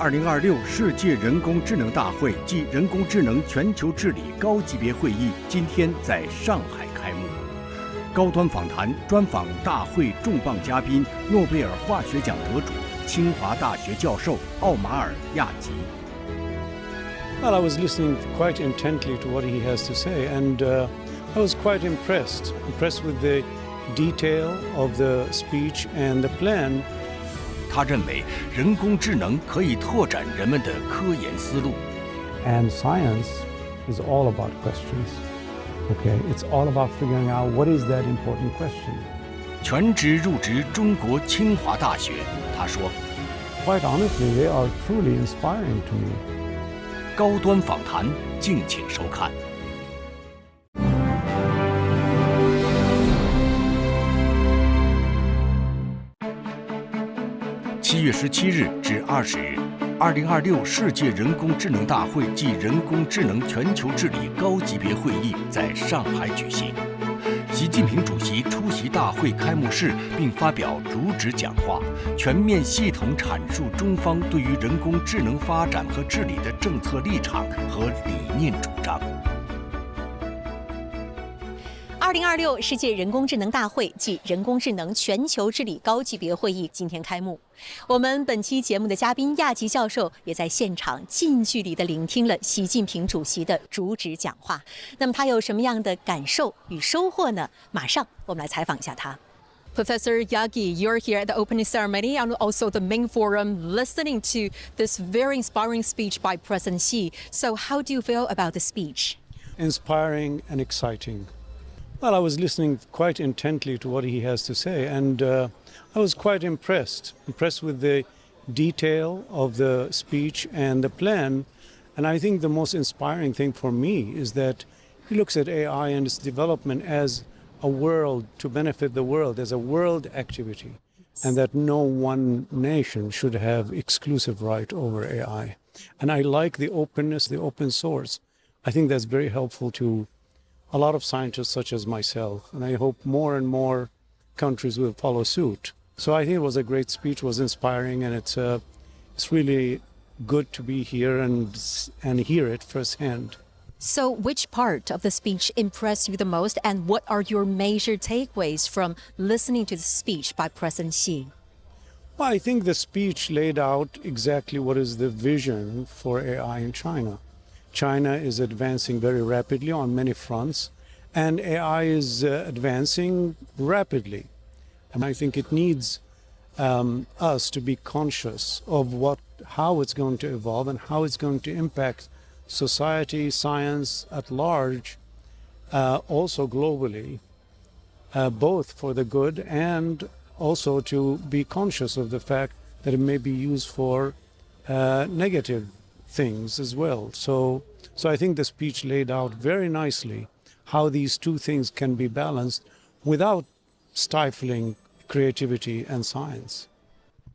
2026世界人工智能大会暨人工智能全球治理高级别会议今天在上海开幕。高端访谈专访大会重磅嘉宾诺贝尔化学奖得主、清华大学教授奥马尔亚吉。Well, I was listening quite intently to what he has to say, and I was quite impressed with the detail of the speech and the plan. 他认为人工智能可以拓展人们的科研思路。And science is all about questions. Okay, it's all about figuring out what is that important question. 全职入职中国清华大学，他说 Quite honestly, they are truly inspiring to me. 高端访谈，敬请收看。7月17日至20日，2026世界人工智能大会暨人工智能全球治理高级别会议在上海举行。习近平主席出席大会开幕式并发表主旨讲话，全面系统阐述中方对于人工智能发展和治理的政策立场和理念主张。2026世界人工智能大会暨人工智能全球治理高级别会议今天开幕。我们本期节目的嘉宾亚吉教授也在现场近距离地聆听了习近平主席的主旨讲话。那么他有什么样的感受与收获呢？马上我们来采访一下他。Professor Yagi, you're here at the opening ceremony and also the main forum listening to this very inspiring speech by President Xi. So how do you feel about the speech? Inspiring and exciting. Well, I was listening quite intently to what he has to say, and I was quite impressed with the detail of the speech and the plan. And I think the most inspiring thing for me is that he looks at AI and its development as a world to benefit the world, as a world activity, and that no one nation should have exclusive right over AI. And I like the openness, the open source. I think that's very helpful to a lot of scientists such as myself, and I hope more and more countries will follow suit. So I think it was a great speech, was inspiring, and it's really good to be here and hear it firsthand. So which part of the speech impressed you the most, and what are your major takeaways from listening to the speech by President Xi? Well, I think the speech laid out exactly what is the vision for AI in China. China is advancing very rapidly on many fronts, and AI is advancing rapidly. And I think it needs us to be conscious of how it's going to evolve and how it's going to impact society, science at large, also globally, both for the good and also to be conscious of the fact that it may be used for negative things as well. So I think the speech laid out very nicely how these two things can be balanced without stifling creativity and science.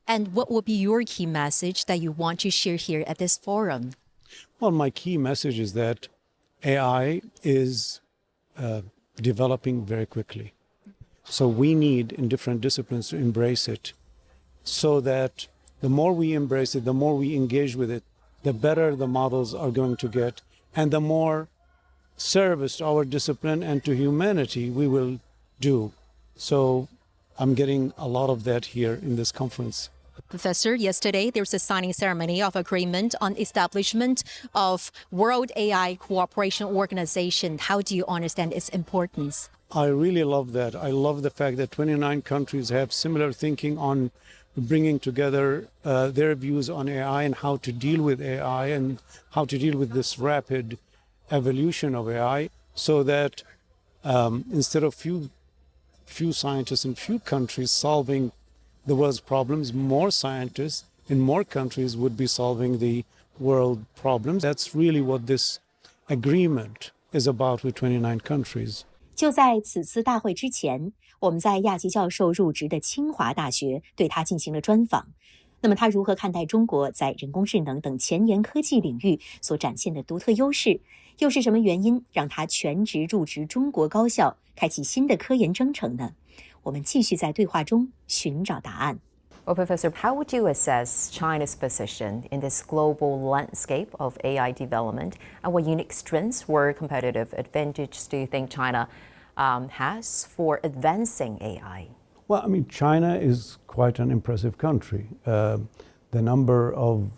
And what will be your key message that you want to share here at this forum? Well, my key message is that AI is developing very quickly. So we need, in different disciplines, to embrace it so that the more we embrace it, the more we engage with it, the better the models are going to get, and the more service to our discipline and to humanity we will do. So I'm getting a lot of that here in this conference. Professor, yesterday there was a signing ceremony of agreement on establishment of World AI Cooperation Organization. How do you understand its importance? I really love that. I love the fact that 29 countries have similar thinking on bringing together their views on AI and how to deal with AI and how to deal with this rapid evolution of AI, so that instead of few scientists in few countries solving the world's problems, more scientists in more countries would be solving the world problems. That's really what this agreement is about with 29 countries. 就在此次大会之前，我们在亚吉教授入职的清华大学对他进行了专访。那么他如何看待中国在人工智能等前沿科技领域所展现的独特优势？又是什么原因让他全职入职中国高校，开启新的科研征程呢？我们继续在对话中寻找答案。Well, Professor, how would you assess China's position in this global landscape of AI development, and what unique strengths or competitive advantage do you think China has for advancing AI? Well, I mean, China is quite an impressive country. The number of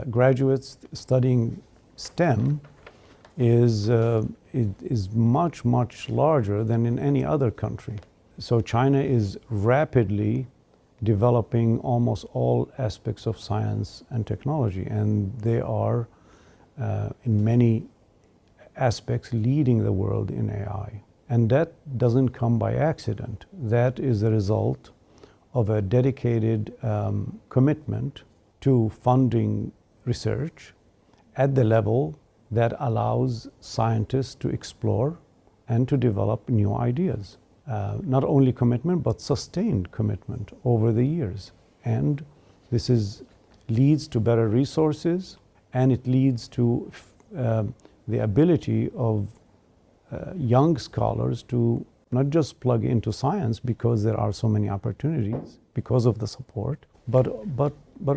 graduates studying STEM is much, much larger than in any other country. So China is rapidly developing almost all aspects of science and technology, and they are in many aspects leading the world in AI. And that doesn't come by accident. That is the result of a dedicated commitment to funding research at the level that allows scientists to explore and to develop new ideas. Not only commitment, but sustained commitment over the years. And this leads to better resources, and it leads to the ability of young scholars to not just plug into science because there are so many opportunities because of the support, but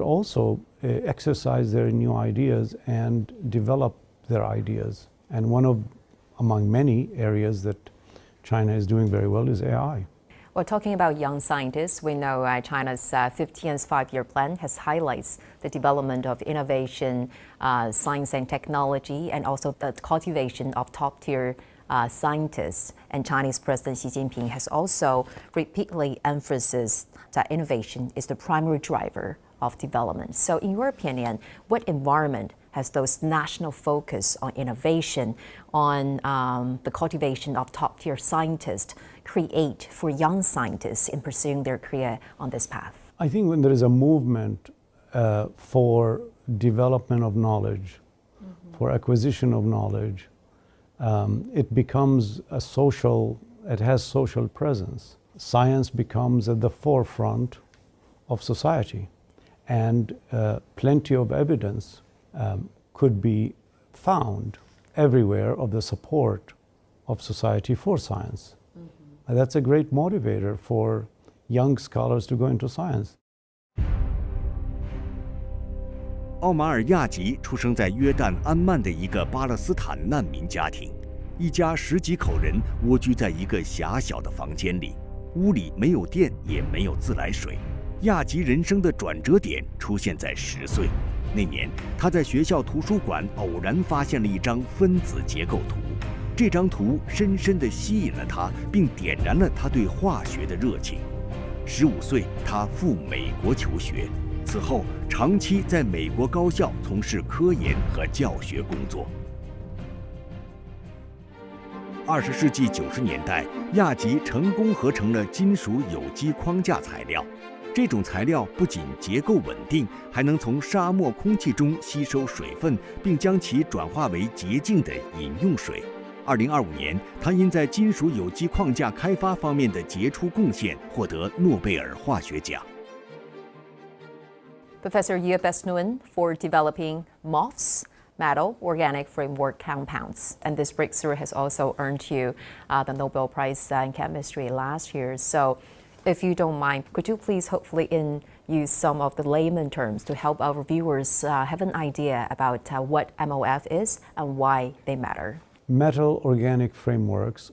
also exercise their new ideas and develop their ideas. And among many areas that China is doing very well is AI. Well, talking about young scientists, we know China's 15th five-year plan has highlights the development of innovation, science and technology, and also the cultivation of top-tier scientists. And Chinese President Xi Jinping has also repeatedly emphasized that innovation is the primary driver of development. So in your opinion, what environment has those national focus on innovation, on the cultivation of top-tier scientists create for young scientists in pursuing their career on this path? I think when there is a movement for development of knowledge, for acquisition of knowledge, it becomes it has social presence. Science becomes at the forefront of society, and plenty of evidence could be found everywhere of the support of society for science. That's a great motivator for young scholars to go into science. 奥马尔亚吉出生在约旦安曼的一个巴勒斯坦难民家庭，一家10几口人蜗居在一个狭小的房间里，屋里没有电，也没有自来水。亚吉人生的转折点出现在10岁。那年，他在学校图书馆偶然发现了一张分子结构图，这张图深深地吸引了他，并点燃了他对化学的热情。15岁，他赴美国求学，此后长期在美国高校从事科研和教学工作。20世纪90年代，亚吉成功合成了金属有机框架材料。这种材料不仅结构稳定，还能从沙漠空气中吸收水分，并将其转化为洁净的饮用水。2025年，他因在金属有机框架开发方面的杰出贡献，获得诺贝尔化学奖。Professor, you are best known for developing MOFs, metal organic framework compounds, and this breakthrough has also earned you the Nobel Prize in Chemistry last year. So, if you don't mind, could you please hopefully use some of the layman terms to help our viewers have an idea about what MOF is and why they matter? Metal organic frameworks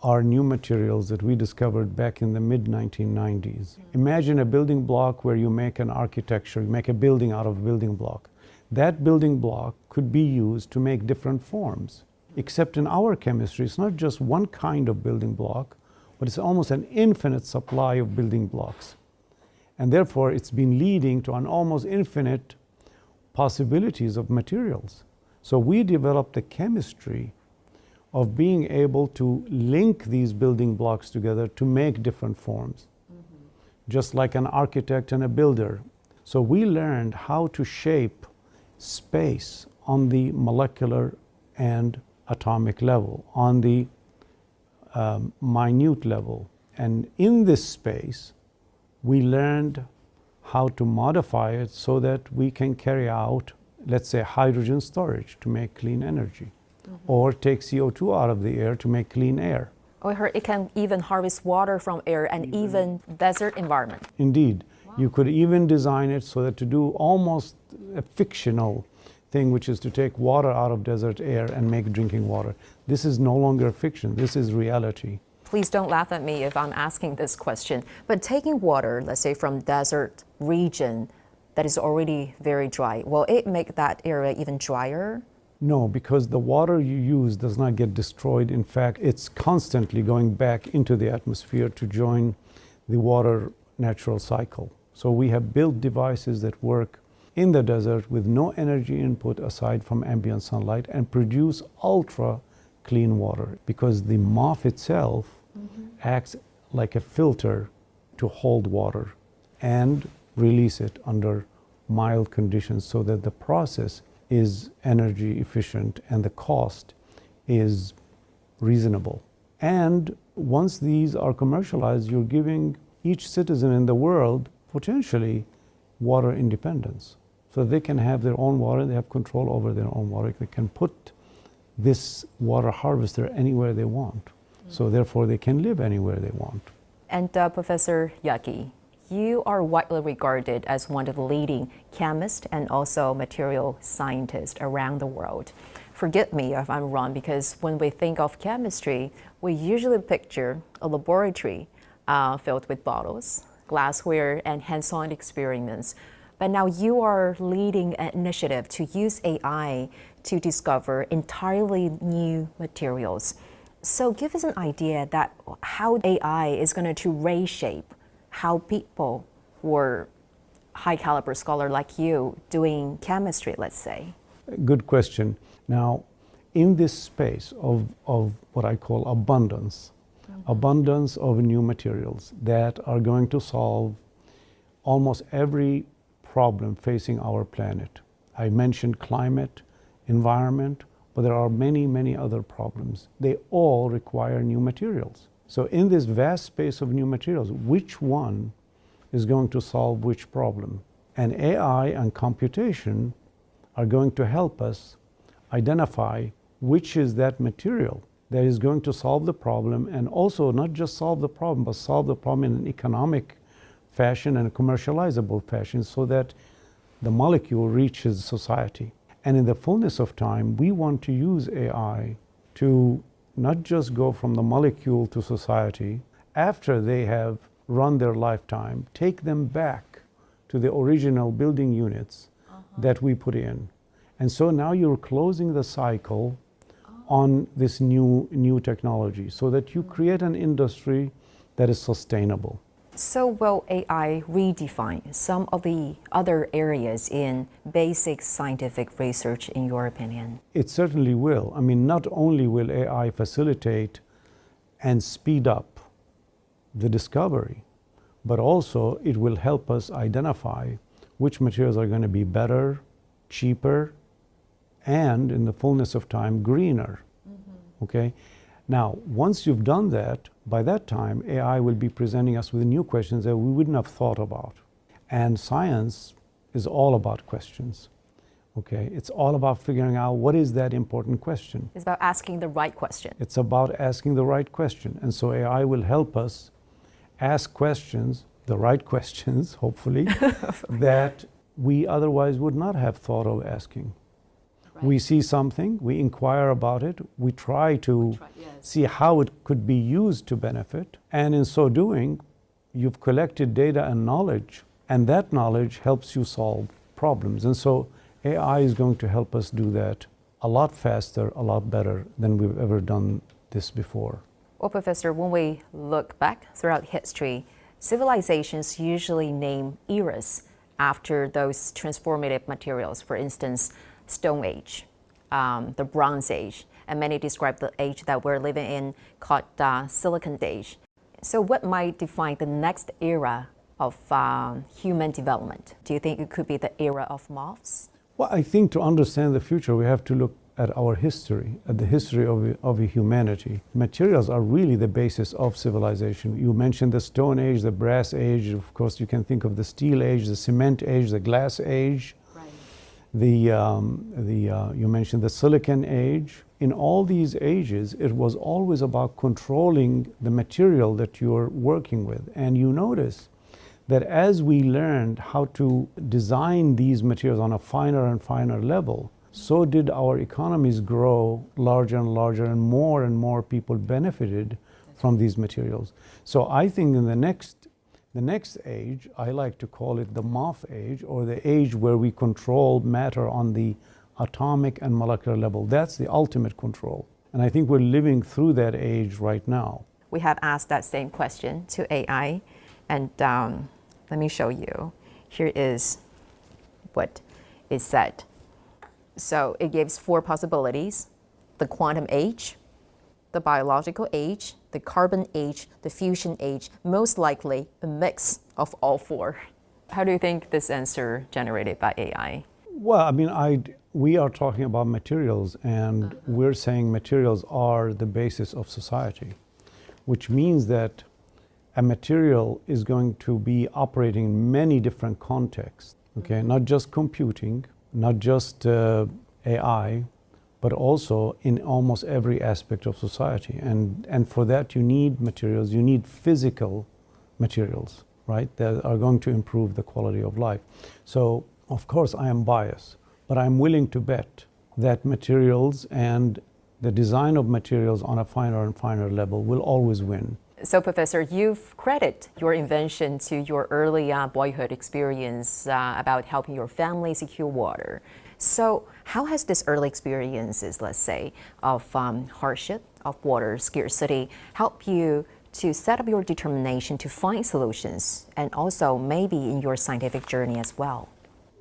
are new materials that we discovered back in the mid-1990s. Imagine a building block where you make an architecture, you make a building out of a building block. That building block could be used to make different forms. Except in our chemistry, it's not just one kind of building block, but it's almost an infinite supply of building blocks. And therefore, it's been leading to an almost infinite possibilities of materials. So we developed the chemistry of being able to link these building blocks together to make different forms, just like an architect and a builder. So we learned how to shape space on the molecular and atomic level, on the minute level. And in this space, we learned how to modify it so that we can carry out, let's say, hydrogen storage to make clean energy, or take CO2 out of the air to make clean air. I heard it can even harvest water from air and even desert environment. Indeed. You could even design it so that to do almost a fictional thing, which is to take water out of desert air and make drinking water. This is no longer fiction, this is reality. Please don't laugh at me if I'm asking this question, but taking water, let's say from desert region that is already very dry, will it make that area even drier? No, because the water you use does not get destroyed. In fact, it's constantly going back into the atmosphere to join the water natural cycle. So we have built devices that work in the desert with no energy input aside from ambient sunlight and produce ultra clean water, because the MOF itself acts like a filter to hold water and release it under mild conditions so that the process is energy efficient and the cost is reasonable. And once these are commercialized, you're giving each citizen in the world potentially water independence. So they can have their own water, they have control over their own water. They can put this water harvester anywhere they want. So therefore they can live anywhere they want. And Professor Yaki, you are widely regarded as one of the leading chemists and also material scientists around the world. Forgive me if I'm wrong, because when we think of chemistry, we usually picture a laboratory filled with bottles, glassware, and hands-on experiments. But now you are leading an initiative to use AI to discover entirely new materials. So give us an idea that how AI is going to reshape how people or high caliber scholar like you doing chemistry, let's say. Good question. Now, in this space of what I call abundance of new materials that are going to solve almost every problem facing our planet. I mentioned climate, environment, but there are many, many other problems. They all require new materials. So in this vast space of new materials, which one is going to solve which problem? And AI and computation are going to help us identify which is that material that is going to solve the problem, and also not just solve the problem, but solve the problem in an economic fashion and a commercializable fashion so that the molecule reaches society. And in the fullness of time, we want to use AI to not just go from the molecule to society, after they have run their lifetime, take them back to the original building units that we put in. And so now you're closing the cycle on this new technology so that you create an industry that is sustainable. So will AI redefine some of the other areas in basic scientific research, in your opinion? It certainly will. I mean, not only will AI facilitate and speed up the discovery, but also it will help us identify which materials are going to be better, cheaper, and in the fullness of time, greener. Okay? Now, once you've done that, by that time, AI will be presenting us with new questions that we wouldn't have thought about. And science is all about questions. Okay? It's all about figuring out what is that important question. It's about asking the right question. It's about asking the right question. And so AI will help us ask questions, the right questions, hopefully, that we otherwise would not have thought of asking. Right. We see something, we inquire about it, we try to see how it could be used to benefit, and in so doing, you've collected data and knowledge, and that knowledge helps you solve problems. And so AI is going to help us do that a lot faster, a lot better than we've ever done this before. Well, Professor, when we look back throughout history, civilizations usually name eras after those transformative materials. For instance, Stone Age, the Bronze Age, and many describe the age that we're living in called Silicon Age. So what might define the next era of human development? Do you think it could be the era of MOFs? Well, I think to understand the future, we have to look at our history, at the history of humanity. Materials are really the basis of civilization. You mentioned the Stone Age, the Brass Age. Of course, you can think of the Steel Age, the Cement Age, the Glass Age. You mentioned the Silicon Age. In all these ages, it was always about controlling the material that you're working with. And you notice that as we learned how to design these materials on a finer and finer level, so did our economies grow larger and larger, and more people benefited from these materials. So I think in the next age, I like to call it the MOF age, or the age where we control matter on the atomic and molecular level. That's the ultimate control. And I think we're living through that age right now. We have asked that same question to AI, and let me show you. Here is what it said. So it gives 4 possibilities: the quantum age, the biological age, the carbon age, the fusion age, most likely a mix of all 4. How do you think this answer generated by AI? Well, I mean, we are talking about materials, and we're saying materials are the basis of society, which means that a material is going to be operating in many different contexts, okay? Not just computing, not just AI, but also in almost every aspect of society. And for that, you need materials, you need physical materials, right, that are going to improve the quality of life. So, of course, I am biased, but I'm willing to bet that materials and the design of materials on a finer and finer level will always win. So, Professor, you've credited your invention to your early boyhood experience about helping your family secure water. So, how has this early experiences, let's say, of hardship, of water scarcity, helped you to set up your determination to find solutions, and also maybe in your scientific journey as well?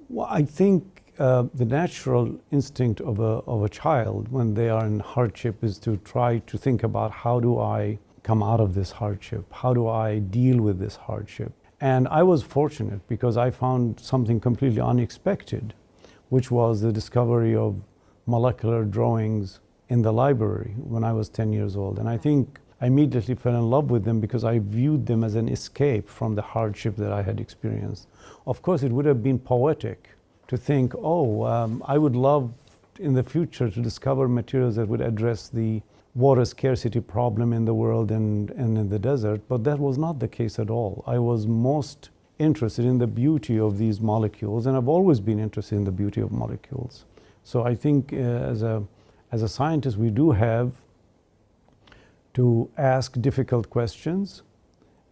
Well, I think the natural instinct of a child when they are in hardship is to try to think about, how do I come out of this hardship? How do I deal with this hardship? And I was fortunate because I found something completely unexpected, which was the discovery of molecular drawings in the library when I was 10 years old. And I think I immediately fell in love with them because I viewed them as an escape from the hardship that I had experienced. Of course, it would have been poetic to think, I would love in the future to discover materials that would address the water scarcity problem in the world and in the desert, but that was not the case at all. I was most interested in the beauty of these molecules, and I've always been interested in the beauty of molecules. So I think as a scientist, we do have to ask difficult questions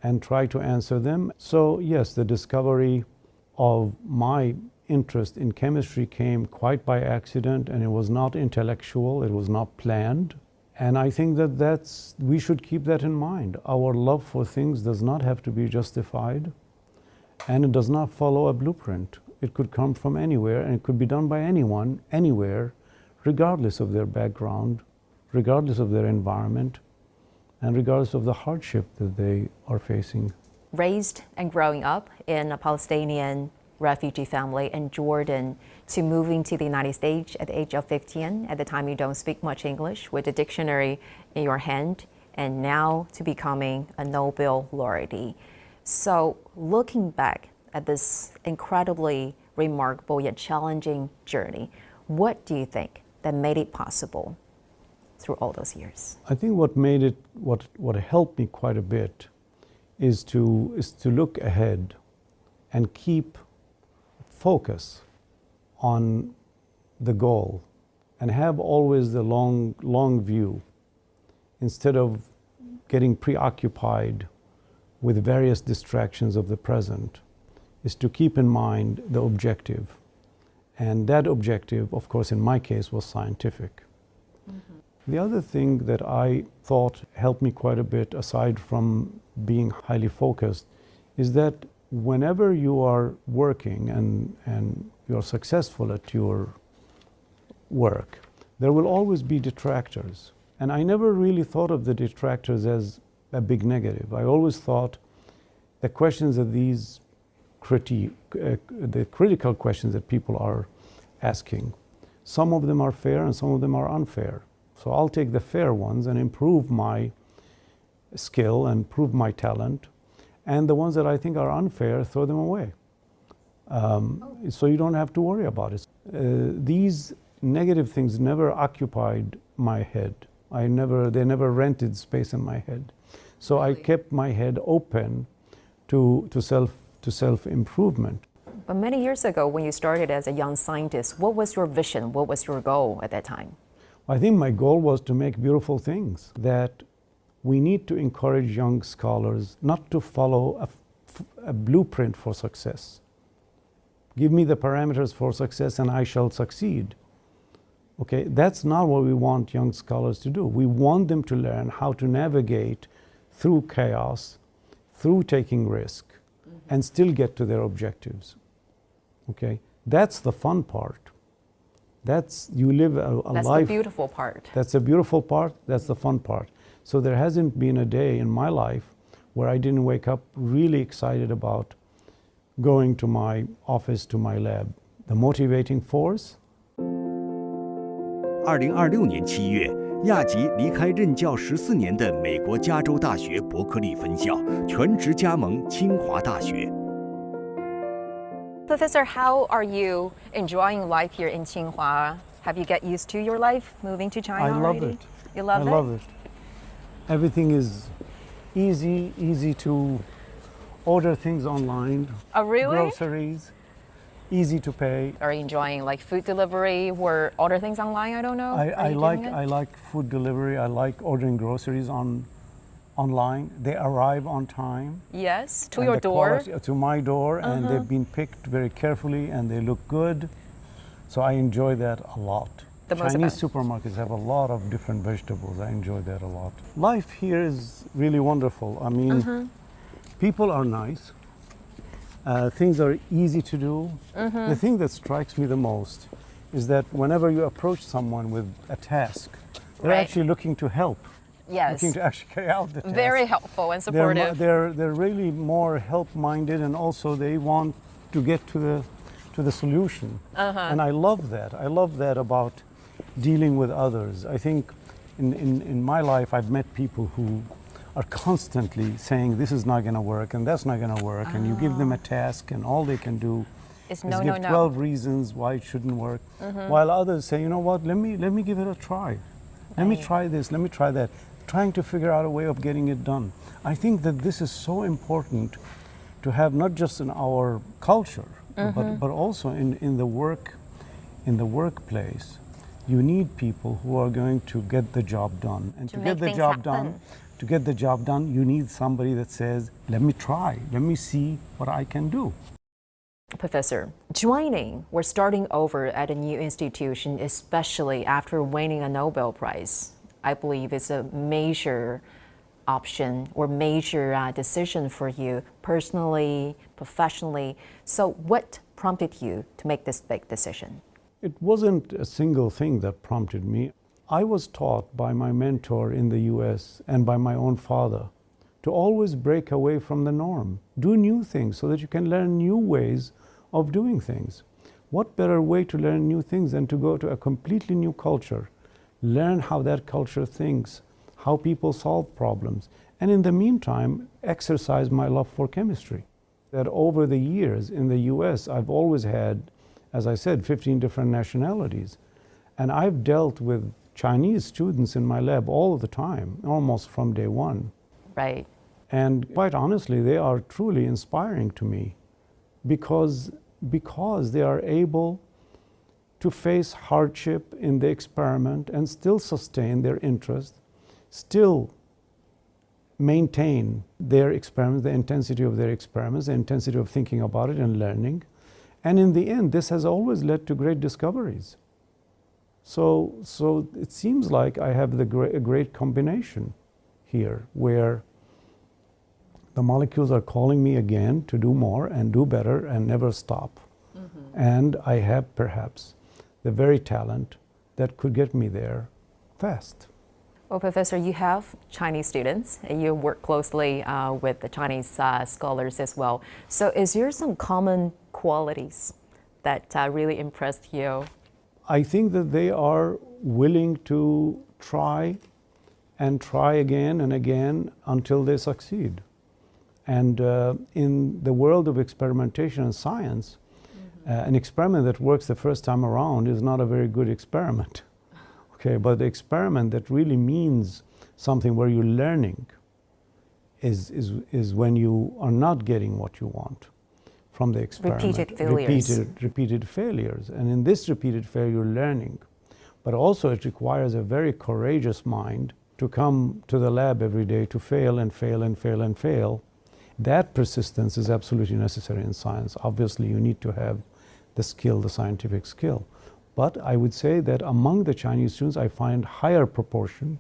and try to answer them. So yes, the discovery of my interest in chemistry came quite by accident, and it was not intellectual, it was not planned. And I think that we should keep that in mind. Our love for things does not have to be justified, and it does not follow a blueprint. It could come from anywhere, and it could be done by anyone, anywhere, regardless of their background, regardless of their environment, and regardless of the hardship that they are facing. Raised and growing up in a Palestinian refugee family in Jordan, to moving to the United States at the age of 15, at the time you don't speak much English, with a dictionary in your hand, and now to becoming a Nobel laureate. So looking back at this incredibly remarkable yet challenging journey, what do you think that made it possible through all those years? I think what helped me quite a bit is to look ahead and keep focus on the goal and have always the long view, instead of getting preoccupied with various distractions of the present, is to keep in mind the objective. And that objective, of course, in my case, was scientific. Mm-hmm. The other thing that I thought helped me quite a bit, aside from being highly focused, is that whenever you are working and you're successful at your work, there will always be detractors. And I never really thought of the detractors as a big negative. I always thought the questions that the critical questions that people are asking, some of them are fair and some of them are unfair. So I'll take the fair ones and improve my skill and prove my talent. And the ones that I think are unfair, throw them away. So you don't have to worry about it. These negative things never occupied my head. They never rented space in my head. So I kept my head open to to self-improvement. But many years ago, when you started as a young scientist, what was your vision? What was your goal at that time? I think my goal was to make beautiful things, that we need to encourage young scholars not to follow a blueprint for success. Give me the parameters for success and I shall succeed. Okay, that's not what we want young scholars to do. We want them to learn how to navigate through chaos, through taking risk, and still get to their objectives. Okay, that's the fun part. You live a life. That's the beautiful part. That's the beautiful part, that's the fun part. So there hasn't been a day in my life where I didn't wake up really excited about going to my office, to my lab. The motivating force. 2026年7月，亚吉离开任教14年的美国加州大学伯克利分校，全职加盟清华大学。Professor, how are you enjoying life here in Tsinghua? Have you get used to your life moving to China I love already? it. You love it? I love it. Everything is easy to order things online. Oh, really? Groceries, easy to pay. Are you enjoying like food delivery or order things online? I don't know. I like food delivery. I like ordering groceries online. They arrive on time. Yes, to And your the door. to my door, and they've been picked very carefully and they look good. So I enjoy that a lot. Chinese supermarkets have a lot of different vegetables. I enjoy that a lot. Life here is really wonderful. I mean, people are nice. Things are easy to do. The thing that strikes me the most is that whenever you approach someone with a task, they're actually looking to help. Yes. Looking to actually carry out the task. Very helpful and supportive. They're really more help-minded, and also they want to get to the solution. And I love that. I love that about dealing with others. I think in my life I've met people who are constantly saying this is not going to work and that's not going to work, and you give them a task and all they can do is give 12 reasons why it shouldn't work, while others say, you know what, let me give it a try. Let me try this, let me try that, trying to figure out a way of getting it done. I think that this is so important to have, not just in our culture, but also in the workplace. You need people who are going to get the job done, and to get the job done, you need somebody that says, let me try, let me see what I can do. Professor, joining or starting over at a new institution, especially after winning a Nobel Prize, I believe is a major option or major decision for you personally, professionally. So what prompted you to make this big decision? It wasn't a single thing that prompted me. I was taught by my mentor in the US and by my own father to always break away from the norm. Do new things so that you can learn new ways of doing things. What better way to learn new things than to go to a completely new culture, learn how that culture thinks, how people solve problems, and in the meantime, exercise my love for chemistry. That over the years in the US, I've always had, as I said, 15 different nationalities. And I've dealt with Chinese students in my lab all the time, almost from day one. Right. And quite honestly, they are truly inspiring to me because they are able to face hardship in the experiment and still sustain their interest, still maintain their experiments, the intensity of their experiments, the intensity of thinking about it and learning. And in the end, this has always led to great discoveries. So it seems like I have a great combination here, where the molecules are calling me again to do more and do better and never stop. And I have perhaps the very talent that could get me there fast. Well, Professor, you have Chinese students and you work closely with the Chinese scholars as well. So is there some common qualities that really impressed you? I think that they are willing to try and try again and again until they succeed. And in the world of experimentation and science, an experiment that works the first time around is not a very good experiment. Okay, but the experiment that really means something, where you're learning, is when you are not getting what you want. from the experiment. Repeated failures. Repeated failures. And in this repeated failure, you're learning. But also it requires a very courageous mind to come to the lab every day to fail and fail and fail and fail. That persistence is absolutely necessary in science. Obviously, you need to have the skill, the scientific skill. But I would say that among the Chinese students, I find higher proportion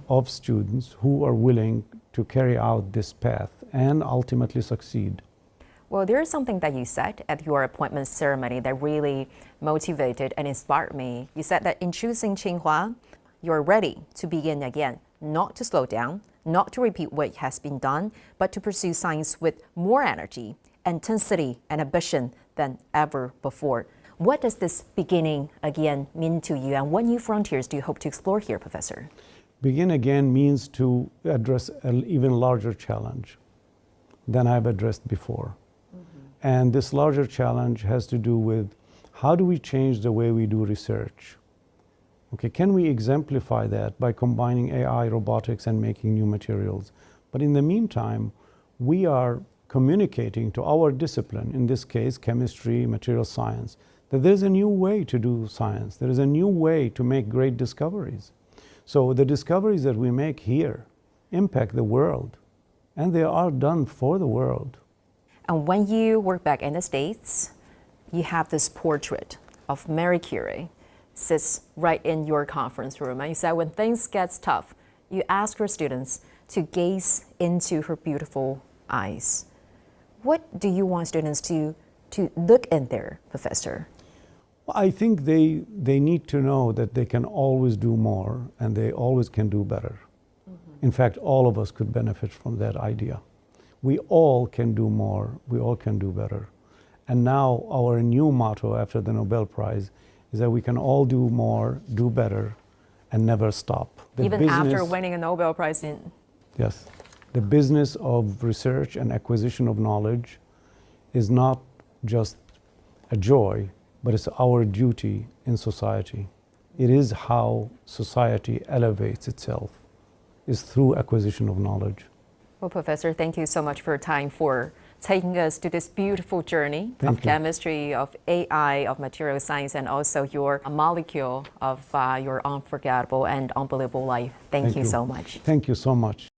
of students who are willing to carry out this path and ultimately succeed. Well, there is something that you said at your appointment ceremony that really motivated and inspired me. You said that in choosing Tsinghua, you're ready to begin again, not to slow down, not to repeat what has been done, but to pursue science with more energy, intensity, and ambition than ever before. What does this beginning again mean to you, and what new frontiers do you hope to explore here, Professor? Begin again means to address an even larger challenge than I've addressed before. And this larger challenge has to do with how do we change the way we do research? Okay, can we exemplify that by combining AI, robotics, and making new materials? But in the meantime, we are communicating to our discipline, in this case, chemistry, material science, that there's a new way to do science. There is a new way to make great discoveries. So the discoveries that we make here impact the world, and they are done for the world. And when you work back in the States, you have this portrait of Marie Curie sits right in your conference room. And you said when things get tough, you ask your students to gaze into her beautiful eyes. What do you want students to look in there, Professor? Well, I think they need to know that they can always do more and they always can do better. In fact, all of us could benefit from that idea. We all can do more, we all can do better. And now our new motto after the Nobel Prize is that we can all do more, do better, and never stop. Even after winning a Nobel Prize in... Yes. The business of research and acquisition of knowledge is not just a joy, but it's our duty in society. It is how society elevates itself, is through acquisition of knowledge. Well, Professor, thank you so much for your time, for taking us to this beautiful journey of chemistry, of AI, of material science, and also your molecule of your unforgettable and unbelievable life. Thank you so much. Thank you so much.